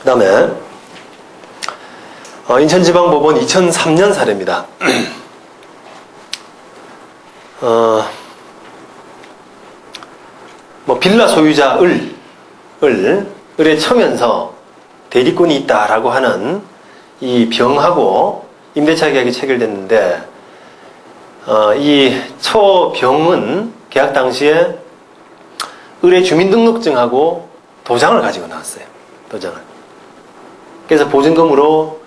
다음에 인천지방법원 2003년 사례입니다. 빌라 소유자 을에 쳐면서 대리권이 있다라고 하는 이 병하고 임대차 계약이 체결됐는데, 이 처병은 계약 당시에 을의 주민등록증하고 도장을 가지고 나왔어요. 도장을. 그래서 보증금으로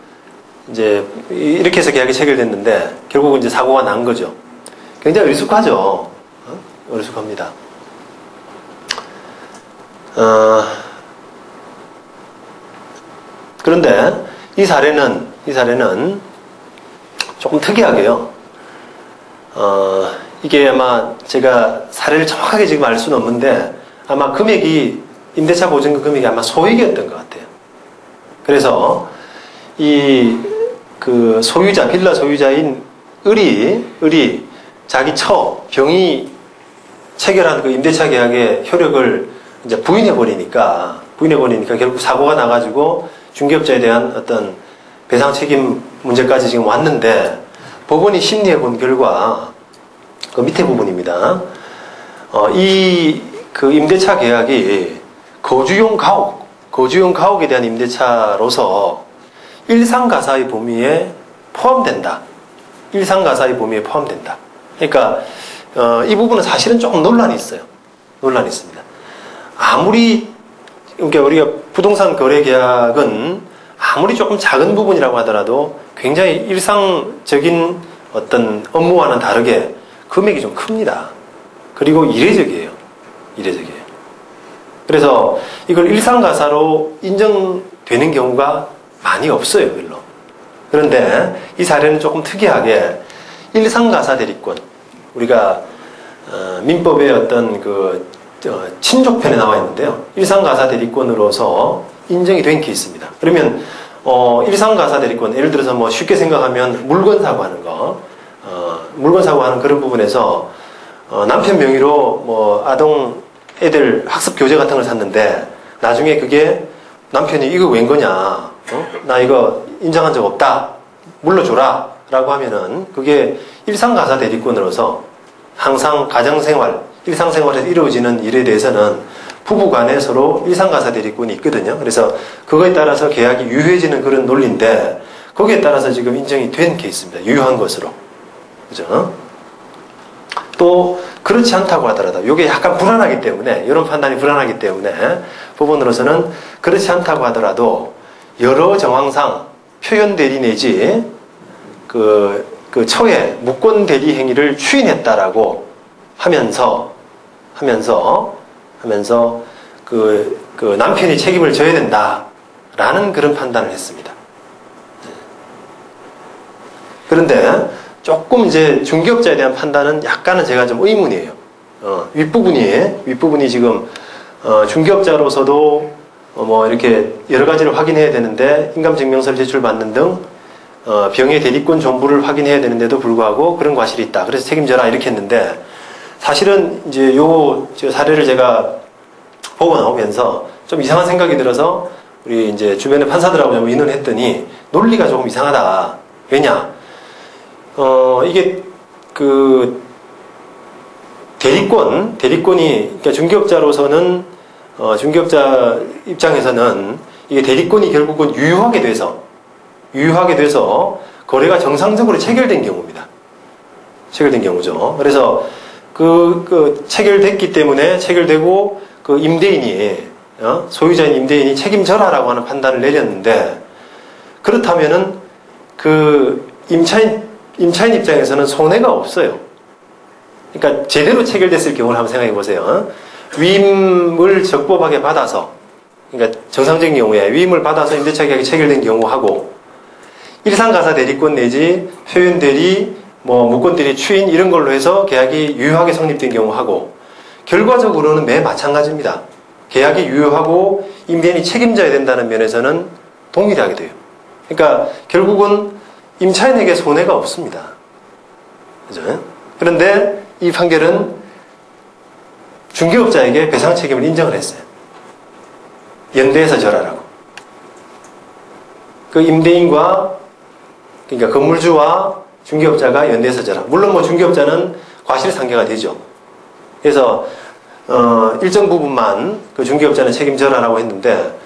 이제 이렇게 해서 계약이 체결됐는데, 결국은 이제 사고가 난 거죠. 굉장히 어리숙하죠. 어리숙합니다. 그런데 이 사례는 조금 특이하게요. 이게 아마 제가 사례를 정확하게 지금 알 수는 없는데, 아마 금액이, 임대차 보증금 금액이 아마 소액이었던 것 같아요. 그래서 소유자, 빌라 소유자인 을이 자기 병이 체결한 그 임대차 계약의 효력을 이제 부인해버리니까 결국 사고가 나가지고 중개업자에 대한 어떤 배상 책임 문제까지 지금 왔는데, 법원이 심리해 본 결과, 그 밑에 부분입니다. 그 임대차 계약이 거주용 가옥에 대한 임대차로서 일상가사의 범위에 포함된다. 그러니까, 이 부분은 사실은 조금 논란이 있어요. 논란이 있습니다. 그러니까 우리가 부동산 거래 계약은 아무리 조금 작은 부분이라고 하더라도 굉장히 일상적인 어떤 업무와는 다르게 금액이 좀 큽니다. 그리고 이례적이에요. 그래서 이걸 일상가사로 인정되는 경우가 많이 없어요, 별로. 그런데 이 사례는 조금 특이하게 일상가사 대리권, 우리가 민법의 어떤 친족편에 나와 있는데요. 일상가사 대리권으로서 인정이 된 케이스입니다. 그러면 일상가사 대리권, 예를 들어서 쉽게 생각하면 물건 사고하는 거, 물건 사고하는 그런 부분에서 남편 명의로 아동 애들 학습 교재 같은 걸 샀는데, 나중에 그게 남편이 이거 웬 거냐, 나 이거 인정한 적 없다, 물러줘라 라고 하면은 그게 일상가사 대리권으로서 항상 일상생활에서 이루어지는 일에 대해서는 부부간에 서로 일상가사 대리권이 있거든요. 그래서 그거에 따라서 계약이 유효해지는 그런 논리인데, 거기에 따라서 지금 인정이 된 케이스입니다. 유효한 것으로. 그죠? 또 그렇지 않다고 하더라도, 이게 약간 불안하기 때문에, 이런 판단이 불안하기 때문에 법원으로서는 그렇지 않다고 하더라도 여러 정황상 표현 대리 내지 그 처의 무권 대리 행위를 추인했다라고 하면서 그 남편이 책임을 져야 된다라는 그런 판단을 했습니다. 그런데 조금 이제 중개업자에 대한 판단은 약간은 제가 좀 의문이에요. 윗부분이 지금 중개업자로서도 이렇게 여러 가지를 확인해야 되는데, 인감증명서를 제출받는 등 병의 대리권 전부를 확인해야 되는데도 불구하고 그런 과실이 있다, 그래서 책임져라, 이렇게 했는데, 사실은 이제 저 사례를 제가 보고 나오면서 좀 이상한 생각이 들어서 우리 이제 주변의 판사들하고 좀 의논을 했더니 논리가 조금 이상하다. 왜냐? 이게 대리권이, 그러니까 중개업자로서는, 중개업자 입장에서는 이게 대리권이 결국은 유효하게 돼서 거래가 정상적으로 체결된 경우입니다. 체결된 경우죠. 그래서 체결됐기 때문에, 체결되고 그 임대인이, 소유자인 임대인이 책임져라라고 하는 판단을 내렸는데, 그렇다면은 임차인 입장에서는 손해가 없어요. 그러니까 제대로 체결됐을 경우를 한번 생각해 보세요. 위임을 적법하게 받아서, 그러니까 정상적인 경우에 위임을 받아서 임대차 계약이 체결된 경우하고, 일상가사 대리권 내지 표현 대리, 무권 대리 추인 이런 걸로 해서 계약이 유효하게 성립된 경우하고, 결과적으로는 매 마찬가지입니다. 계약이 유효하고 임대인이 책임져야 된다는 면에서는 동일하게 돼요. 그러니까 결국은 임차인에게 손해가 없습니다. 그죠? 그런데 이 판결은 중개업자에게 배상 책임을 인정을 했어요. 연대해서 절하라고. 그 임대인과 그러니까 건물주와 중개업자가 연대해서 져라. 물론 뭐 중개업자는 과실상계가 되죠. 그래서 일정 부분만 그 중개업자는 책임져라라고 했는데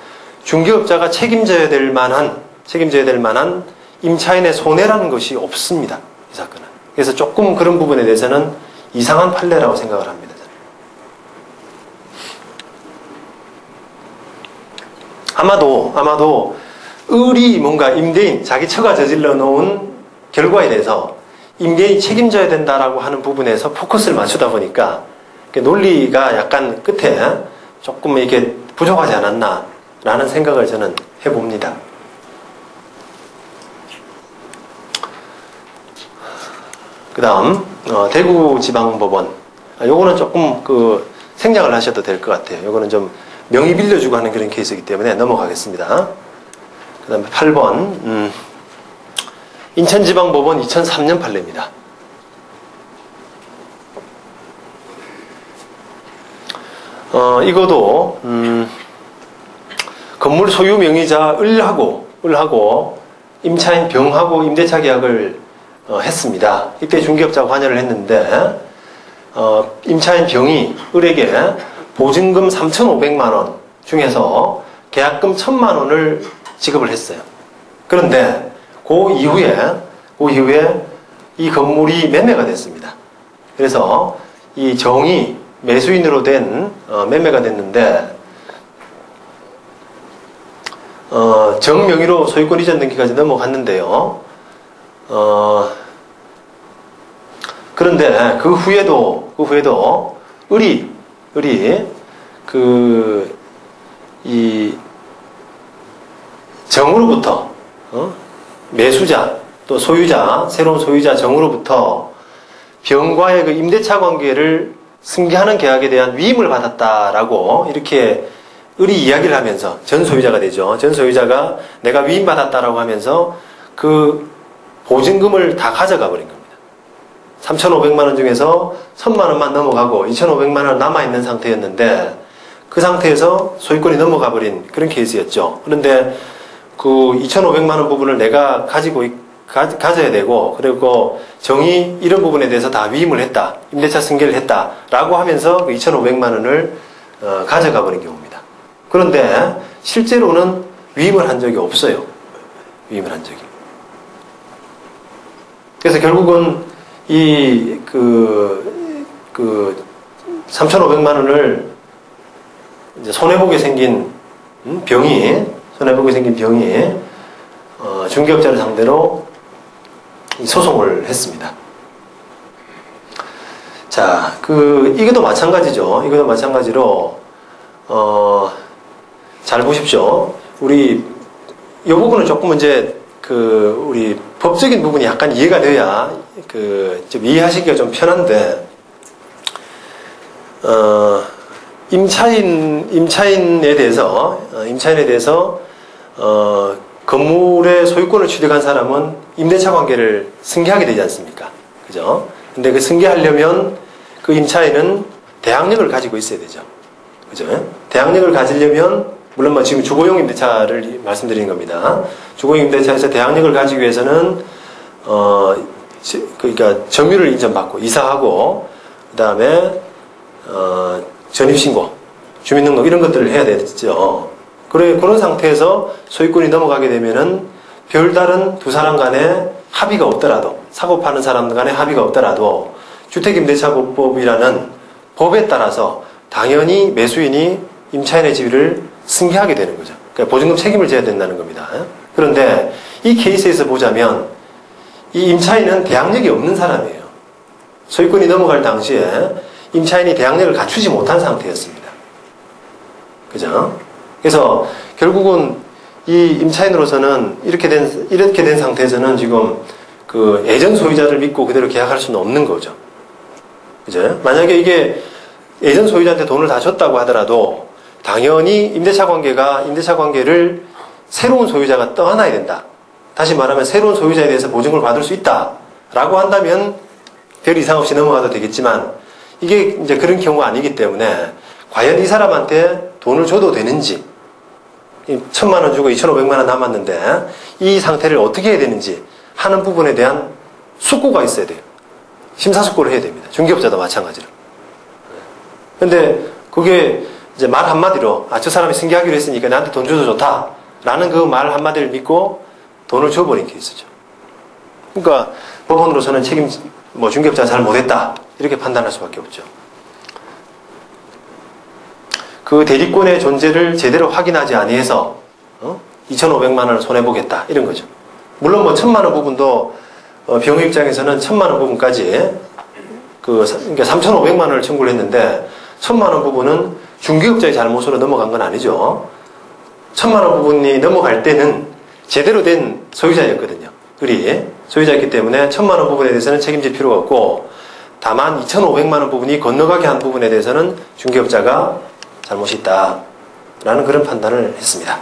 중개업자가 책임져야 될 만한 임차인의 손해라는 것이 없습니다. 이 사건은. 그래서 조금 그런 부분에 대해서는 이상한 판례라고 생각을 합니다. 아마도 을이 뭔가 임대인, 자기 처가 저질러 놓은 결과에 대해서 임대인이 책임져야 된다라고 하는 부분에서 포커스를 맞추다 보니까 논리가 약간 끝에 조금 이렇게 부족하지 않았나라는 생각을 저는 해봅니다. 그 다음, 대구지방법원. 요거는 조금 생략을 하셔도 될 것 같아요. 요거는 좀 명의 빌려주고 하는 그런 케이스이기 때문에 넘어가겠습니다. 그 다음에 8번. 인천지방법원 2003년 판례입니다. 이거도, 건물 소유 명의자 을하고 임차인 병하고 임대차 계약을 했습니다. 이때 중개업자가 관여를 했는데, 임차인 병이 을에게 보증금 3,500만원 중에서 계약금 1,000만원을 지급을 했어요. 그런데 그 이후에 이 건물이 매매가 됐습니다. 그래서 이 정이 매수인으로 된 매매가 됐는데 정 명의로 소유권 이전 등기까지 넘어갔는데요. 그런데 그 후에도 을이 이 정으로부터 매수자 또 소유자, 새로운 소유자 정으로부터 병과의 그 임대차 관계를 승계하는 계약에 대한 위임을 받았다라고 이렇게 을이 이야기를 하면서 전 소유자가 되죠. 전 소유자가 내가 위임받았다라고 하면서 그 보증금을 다 가져가 버린 겁니다. 3,500만 원 중에서 1,000만 원만 넘어가고 2,500만 원 남아있는 상태였는데 그 상태에서 소유권이 넘어가 버린 그런 케이스였죠. 그런데 그 2,500만 원 부분을 내가 가져야 되고 그리고 정이 이런 부분에 대해서 다 위임을 했다. 임대차 승계를 했다라고 하면서 그 2,500만 원을 가져가 버린 경우입니다. 그런데 실제로는 위임을 한 적이 없어요. 위임을 한 적이. 그래서 결국은 이 3,500만 원을 이제 손해보게 생긴 병이 중개업자를 상대로 소송을 했습니다. 자, 이것도 마찬가지죠. 이것도 마찬가지로 잘 보십시오. 우리 이 부분은 조금 이제 우리 법적인 부분이 약간 이해가 돼야 좀 이해하시기가 좀 편한데 임차인에 대해서 건물의 소유권을 취득한 사람은 임대차 관계를 승계하게 되지 않습니까? 그죠? 근데 그 승계하려면 그 임차인은 대항력을 가지고 있어야 되죠. 그죠? 대항력을 가지려면 물론 뭐 지금 주거용 임대차를 말씀드리는 겁니다. 주거용 임대차에서 대항력을 가지기 위해서는 그러니까 점유를 인정받고 이사하고 그다음에 전입신고, 주민등록 이런 것들을 해야 되죠. 그런 상태에서 소유권이 넘어가게 되면은 별다른 두 사람 간에 합의가 없더라도, 사고 파는 사람 간에 합의가 없더라도 주택임대차보호법이라는 법에 따라서 당연히 매수인이 임차인의 지위를 승계하게 되는 거죠. 그러니까 보증금 책임을 져야 된다는 겁니다. 그런데 이 케이스에서 보자면 이 임차인은 대항력이 없는 사람이에요. 소유권이 넘어갈 당시에 임차인이 대항력을 갖추지 못한 상태였습니다. 그죠? 그래서 결국은 이 임차인으로서는 이렇게 된 상태에서는 지금 예전 소유자를 믿고 그대로 계약할 수는 없는 거죠. 그죠? 만약에 이게 예전 소유자한테 돈을 다 줬다고 하더라도 당연히 임대차 관계를 새로운 소유자가 떠안아야 된다. 다시 말하면 새로운 소유자에 대해서 보증을 받을 수 있다라고 한다면 별 이상 없이 넘어가도 되겠지만 이게 이제 그런 경우가 아니기 때문에 과연 이 사람한테 돈을 줘도 되는지 1,000만 원 주고 2,500만 원 남았는데 이 상태를 어떻게 해야 되는지 하는 부분에 대한 숙고가 있어야 돼요. 심사숙고를 해야 됩니다. 중개업자도 마찬가지로. 근데 그게 이제 말 한마디로 저 사람이 승계하기로 했으니까 나한테 돈 줘도 좋다 라는 그 말 한마디를 믿고 돈을 줘버린 케이스죠. 그러니까 법원으로서는 중개업자가 잘 못했다 이렇게 판단할 수밖에 없죠. 그 대리권의 존재를 제대로 확인하지 아니해서 2,500만 원을 손해보겠다 이런 거죠. 물론 1,000만 원 부분도 병의 입장에서는 1,000만 원 부분까지 그러니까 3,500만 원을 청구를 했는데 1,000만 원 부분은 중개업자의 잘못으로 넘어간 건 아니죠. 1,000만 원 부분이 넘어갈 때는 제대로 된 소유자였거든요. 을이 소유자였기 때문에 1,000만 원 부분에 대해서는 책임질 필요가 없고 다만 2,500만 원 부분이 건너가게 한 부분에 대해서는 중개업자가 잘못이 있다라는 그런 판단을 했습니다.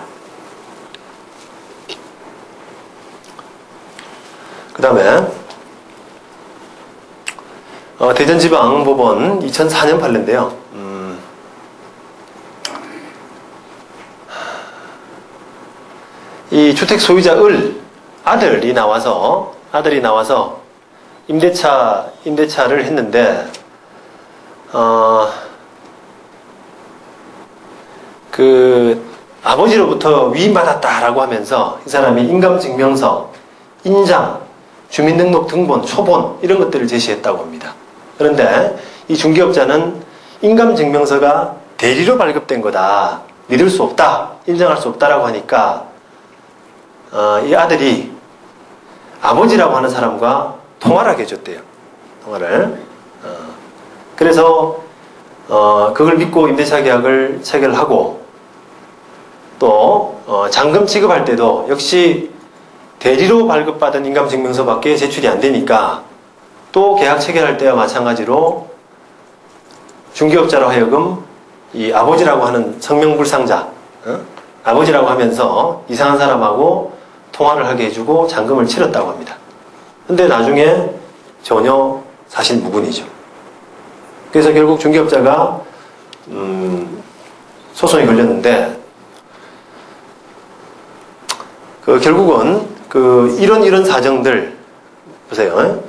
그 다음에 대전지방법원 2004년 판례인데요. 이 주택 소유자 아들이 나와서 임대차를 했는데 아버지로부터 위임받았다라고 하면서 이 사람이 인감증명서, 인장, 주민등록 등본, 초본 이런 것들을 제시했다고 합니다. 그런데 이 중개업자는 인감증명서가 대리로 발급된 거다, 믿을 수 없다, 인정할 수 없다라고 하니까 이 아들이 아버지라고 하는 사람과 통화를 하게 해줬대요. 통화를. 그래서 그걸 믿고 임대차 계약을 체결하고 또 잔금 지급할 때도 역시 대리로 발급받은 인감증명서밖에 제출이 안 되니까 또 계약 체결할 때와 마찬가지로 중개업자로 하여금 이 아버지라고 하는 성명불상자, 아버지라고 하면서 이상한 사람하고 통화를 하게 해주고 잔금을 치렀다고 합니다. 근데 나중에 전혀 사실 무근이죠. 그래서 결국 중개업자가 소송이 걸렸는데 결국은 이런 사정들 보세요.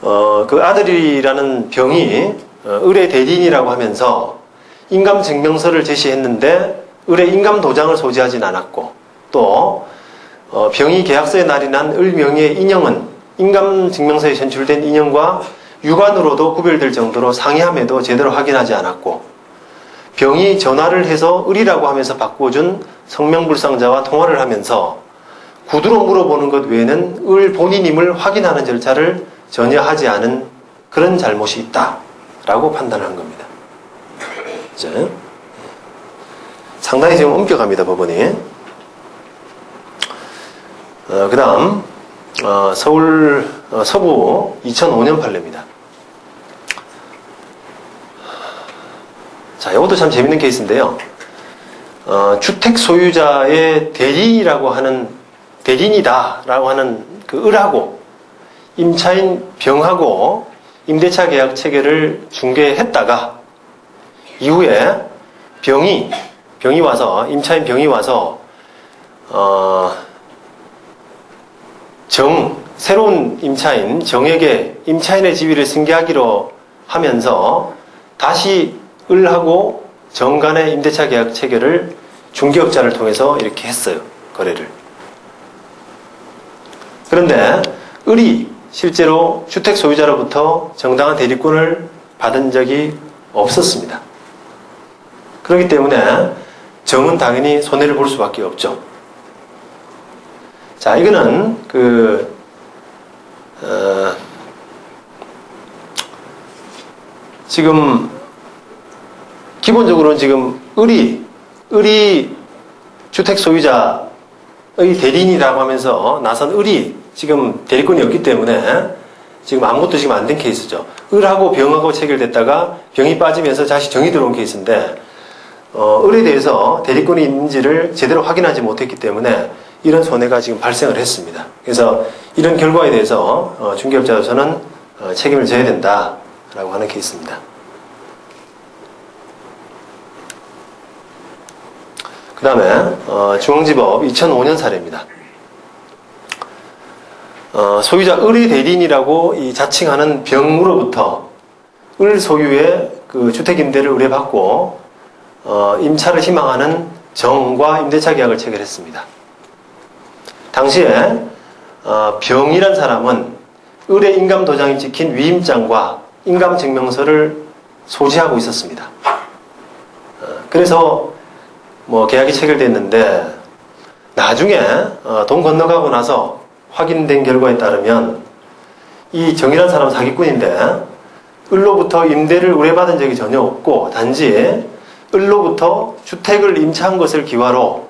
그 아들이라는 병이 을의 대리인이라고 하면서 인감증명서를 제시했는데 을의 인감도장을 소지하진 않았고 또 병이 계약서에 날인한 을 명의의 인형은 인감증명서에 제출된 인형과 육안으로도 구별될 정도로 상이함에도 제대로 확인하지 않았고 병이 전화를 해서 을이라고 하면서 바꿔준 성명불상자와 통화를 하면서 구두로 물어보는 것 외에는 을 본인임을 확인하는 절차를 전혀 하지 않은 그런 잘못이 있다라고 판단한 겁니다. 이제 상당히 지금 엄격합니다, 법원이. 그 다음 서울 서부 2005년 판례입니다. 자, 이것도 참 재밌는 케이스인데요. 주택 소유자의 대리인이다라고 하는 그 을하고 임차인 병하고 임대차 계약 체결을 중개했다가 이후에 병이 와서 임차인 병이 와서 새로운 임차인 정에게 임차인의 지위를 승계하기로 하면서 다시 을하고 정 간의 임대차 계약 체결을 중개업자를 통해서 이렇게 했어요. 거래를. 그런데 을이 실제로 주택 소유자로부터 정당한 대리권을 받은 적이 없었습니다. 그렇기 때문에 정은 당연히 손해를 볼 수밖에 없죠. 자, 이거는 지금 기본적으로는 지금 을이 주택 소유자의 대리인이라고 하면서 나선 을이 지금 대리권이 없기 때문에 지금 아무것도 지금 안 된 케이스죠. 을하고 병하고 체결됐다가 병이 빠지면서 다시 정이 들어온 케이스인데 을에 대해서 대리권이 있는지를 제대로 확인하지 못했기 때문에 이런 손해가 지금 발생을 했습니다. 그래서 이런 결과에 대해서 중개업자로서는 책임을 져야 된다라고 하는 케이스입니다. 그 다음에 중앙지법 2005년 사례입니다. 소유자 을의 대리인이라고 이 자칭하는 병으로부터 을 소유의 그 주택임대를 의뢰받고 임차를 희망하는 정과 임대차 계약을 체결했습니다. 당시에 병이란 사람은 을의 인감도장이 찍힌 위임장과 인감증명서를 소지하고 있었습니다. 그래서 뭐 계약이 체결됐는데 나중에 돈 건너가고 나서 확인된 결과에 따르면 이 정이란 사람은 사기꾼인데 을로부터 임대를 의뢰받은 적이 전혀 없고 단지 을로부터 주택을 임차한 것을 기화로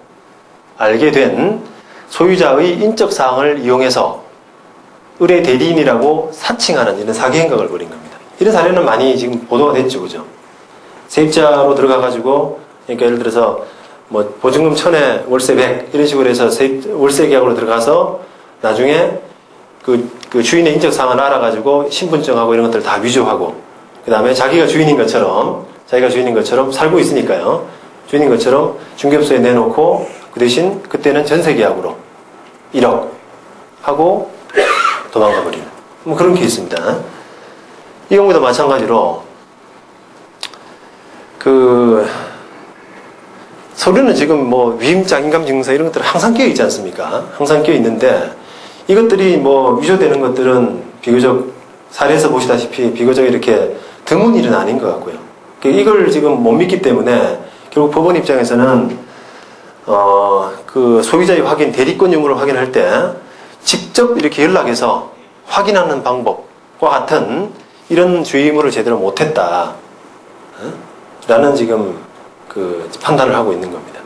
알게 된 소유자의 인적사항을 이용해서 을의 대리인이라고 사칭하는 이런 사기 행각을 벌인 겁니다. 이런 사례는 많이 지금 보도가 됐죠, 그죠? 세입자로 들어가가지고, 그러니까 예를 들어서 뭐 보증금 1000에 월세 100 이런 식으로 해서 월세 계약으로 들어가서 나중에 그 주인의 인적사항을 알아가지고 신분증하고 이런 것들 다 위조하고 그 다음에 자기가 주인인 것처럼 살고 있으니까요. 주인인 것처럼 중개업소에 내놓고 그 대신 그때는 전세계약으로 1억 하고 도망가 버리는 뭐 그런 케이스입니다. 이 경우도 마찬가지로 그 서류는 지금 뭐 위임장, 인감증명서 이런 것들은 항상 끼어 있지 않습니까? 항상 끼어 있는데 이것들이 뭐 위조되는 것들은 비교적 사례에서 보시다시피 비교적 이렇게 드문 일은 아닌 것 같고요. 이걸 지금 못 믿기 때문에 결국 법원 입장에서는 그 소유자의 확인, 대리권 유무를 확인할 때 직접 이렇게 연락해서 확인하는 방법과 같은 이런 주의 의무를 제대로 못했다 라는 지금 그 판단을 하고 있는 겁니다.